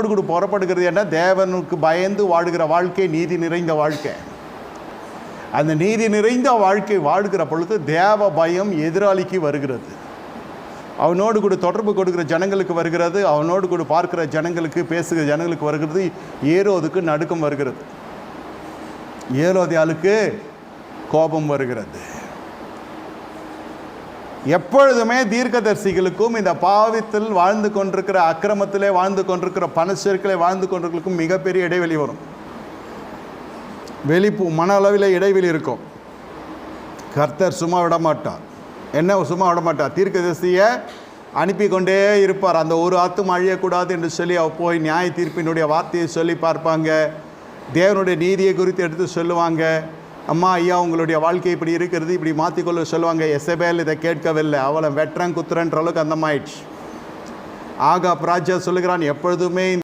கூட புறப்படுகிறது என்ன? தேவனுக்கு பயந்து வாழுகிற வாழ்க்கை நீதி நிறைந்த வாழ்க்கை. அந்த நீதி நிறைந்த வாழ்க்கை வாழ்கிற பொழுது தேவ பயம் எதிராளிக்கு வருகிறது, அவனோடு கூட தொடர்பு கொடுக்கிற ஜனங்களுக்கு வருகிறது, அவனோடு கூட பார்க்கிற ஜனங்களுக்கு பேசுகிற ஜனங்களுக்கு வருகிறது. ஏரோதுக்கு நடுக்கம் வருகிறது, ஏரோதியாளுக்கு கோபம் வருகிறது. எப்பொழுதுமே தீர்க்கதரிசிகளுக்கும் இந்த பாவத்தில் வாழ்ந்து கொண்டிருக்கிற, அக்கிரமத்திலே வாழ்ந்து கொண்டிருக்கிற, பணச்சேர்க்கிலே வாழ்ந்து கொண்டிருக்கும் மிகப்பெரிய இடைவெளி வரும். மன அளவில் இடைவெளி இருக்கும். கர்த்தர் சும்மா விட மாட்டார். என்ன சும்மா விட மாட்டார்? தீர்க்கதரிசியை அனுப்பி கொண்டே இருப்பார். அந்த ஒரு ஆத்தும் அழியக்கூடாது என்று சொல்லி போய் நியாய தீர்ப்பினுடைய வார்த்தையை சொல்லி பார்ப்பாங்க, தேவனுடைய நீதியை குறித்து எடுத்து சொல்லுவாங்க. அம்மா ஐயா உங்களுடைய வாழ்க்கை இப்படி இருக்கிறது, இப்படி மாற்றிக்கொள்ள சொல்லுவாங்க. எசபேல் இதை கேட்கவில்லை, அவளை வெட்டுறன் குத்துறன்ற அளவுக்கு அந்தமாயிடுச்சு. ஆகாப் ராஜா சொல்லுகிறான், எப்பொழுதுமே